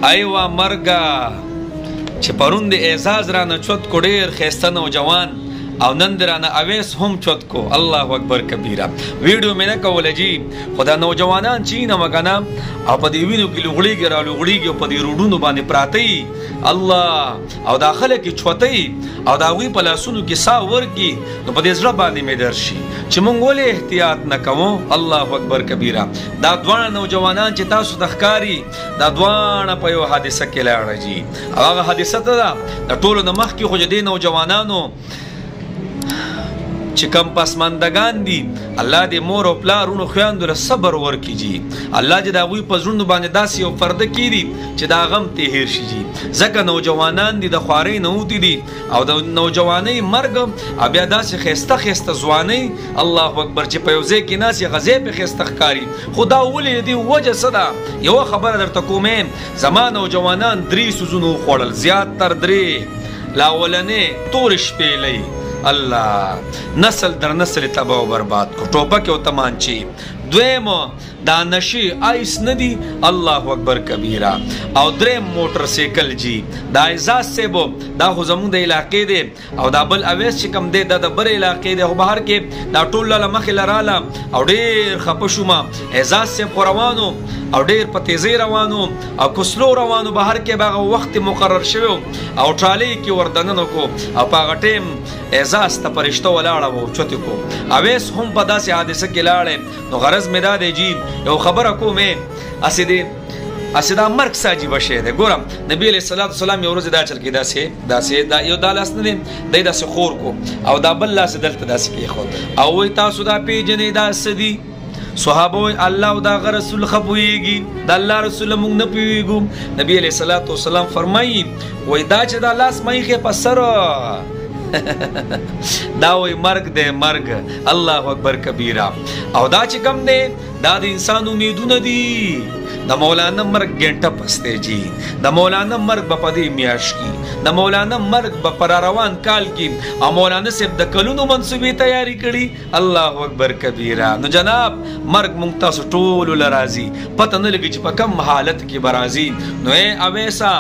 ایوا مرګه چې پرون د اعزاز رانه چوت کو ډېر ښایسته نوجوان او نن درانه اویس هم چوت کو. الله اکبر کبیره. ویډیو مې نه کوله جی خو دا نوجوانان چې نه مګنه او په دې وینو کې لوغړیږي را لوغړیږي او په دې روډونو باندې پراته وي الله او دا خلک یې چوتوي او د هغوی په لاسونو کې ساه ورکي نو په دې زړه باندې مې درشي چې موږ ولې احتیاط نه کوو. الله اکبر کبیره. دا دواړه نوجوانان چې تاسو ته ښکاري دا دواړه په یو حادثه کې لاړه جي او هغه حادثه ته ده د ټولو نه مخکې خو د دې نوجوانانو چې کم پسماندگان دي الله دې مور او پلارونو خویندو له صبر ورکړي جي. الله دې د هغوی په زړونو باندې داسې یو پرده کړي چې دا غم ترې هېر شي جي. ځکه نوجوانان دي د خوارۍ نه وتي دي او د نوجوانۍ مرګ او بیا داسې ښایسته ښایسته ځوانۍ الله اکبر چې په یو ځای کې ناست یې غذی پې ښایسته ښکاري. خو دا ولې د دې وجه څه ده؟ یوه خبره درته کومې زما نوجوانان 3 سوزونه وخوړل زیات تر 3 لا اولنې تورې شپېلۍ الله نسل در نسل تباہ و برباد کو ټوپک او تمانچی. دویمو دا نشی آئس ندی الله اکبر کبیره او دریم موټر سیکل جی دا اعزاز سیبو دا خو زمونږ د علاقې دی او دا بل اویس چې کم دی دا د بر علاقې دی خو بهر کې دا ټول له مخې لراله او ډېر خفه شومه. اعزاز سیب خو روانو او ډېر په تیزۍ روانو او کسلو روانو بهر کې به هغه وخت مقرر شوی او ټرالۍ کې وردننه کو او په هغه ټیم اعزاز ته فرشته ولاړه وه چوتې کو. اویس هم په داسې حادثه کې لاړی نو غرض مې دا دی جی یو خبره کومې اسې دا مرګ څه عجیبه شی دی. ګورم نبي علیه الصلاة والسلام یو ورځ دا چل کې داسې دا یو دا لاس نه دی دی داسې خور کو او دا بل لاس دلته داسې کېښود او وایي تاسو دا پیژنئ دا څه دي؟ صحابه وایي الله او د هغه رسول ښه پوهېږي د الله رسول موږ نه پوهېږو. نبي علیه الصلاة والسلام فرمایي وایي دا چې دا لاس مه ایښې په سر دا وایي مرګ دی مرګ. الله اکبر کبیره. او دا چې کم دی دا د انسان امیدونه دي. د مولانا مرګ ګنټه پستی جي د مولانا مرګ به په دې میاشت کې د مولانا مرګ به پر روان کال کې او مولانا صاحب د کلونو منصوبې تیاری کړي. الله اکبر کبیره. نو جناب مرګ مونږ تاسو ټولو له راځي پته نه لګي چې په کم حالت کې به راځي. نو اویسا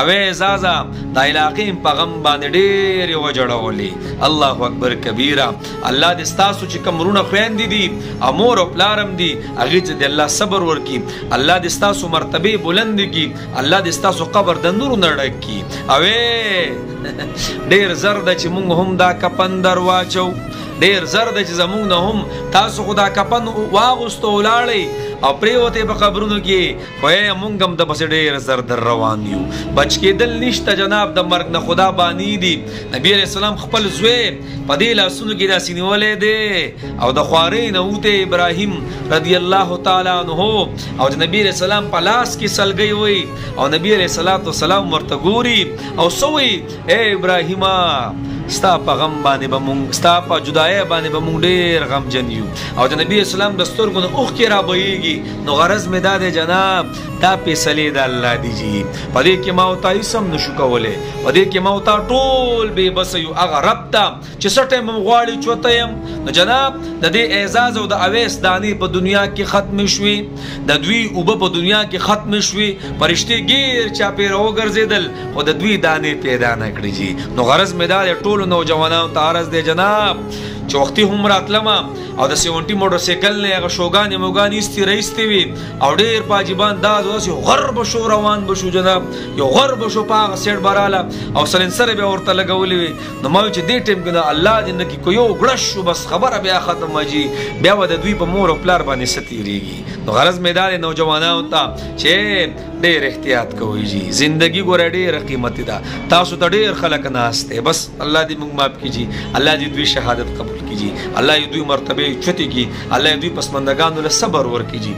اویزازا دا علاقې په غم باندې ډېرې وجړولې. الله اکبر کبیره. الله دې ستاسو چې کوم وروڼه خویندې دي او مور او پلارم دي هغې ته دې الله صبر ورکړي. الله دې ستاسو مرتبې بلند کړي. الله دې ستاسو قبر د نورو نه ډک کړي. ډېر زر ده چې مونږ هم دا کپن در واچو ډېر زر ده چې زمونږ نه هم تاسو خو دا کپن واغوستو ولاړئ او پریوتې په قبرونو کې خو مونږ هم د پسې ډېر زر در روان یو. بچ کېدل نشته جناب د مرګ نه خدا بانی دي. نبي علیه السلام خپل زوی په دې لاسونو کې داسې نیولی دی او د خوارۍ نه وتی ابراهیم رضی الله تعالی عنه او د نبي علیه السلام په لاس کې سلګۍ وی او نبي علیه السلام ورته ګوري او څه وی ای ابراهیمه ستا په غم باندې به مونږ ستا په جدایۍ باندې به مونږ ډېر غمجن یو او د نبي اسلام د سترګو نه اوښکې رابهیږي. نو غرض مې دا دی جناب دا فیصلې د الله دي جي په دې کې ما او تا هېڅ هم نشو کولی. په دې کې ما او تا ټول بې بسه یو هغه رب ته چې څه ټایم هم غواړي چوته یم. نو جناب د دې اعزاز او د اویس دانې په دنیا کې ختمې شوې د دوی اوبه په دنیا کې ختمې شوې فرشتې ګیر چاپېره وګرځېدل خو د دوی دانې پیدا نه کړې جي. نو غرض مې دا دی ټولو نوجوانانو ته عرض دی جناب چې وختي هم راتلمه او د 70 موټر سایکل نه هغه شوګانې موګانې ایستې رایستې وي او ډېر په عجیبان دا داسې غر به شو روان به شو جناب یو غر به شو په هغه سیټ به راله او سلنسرې به ورته لګولې وي. نو ما وایي چې دې ټایم کې نه الله دې نه کړي که یو ګړش شو بس خبره بیا ختمه جي بیا به د دوی په مور او پلار باندې څه تېرېږي. نو غرض مې دا دی نوجوانانو ته چې ډېر احتیاط کوئ جي. زندګي ګوره ډېره قیمتي ده. تاسو ته ډېر خلک ناست دی بس الله دې موږ معاف کړي. الله دې دوی شهادت قبول کړي. الله دې دوی مرتبې چوتې کړي. الله دې دوی پسماندګانو له صبر ورکړي.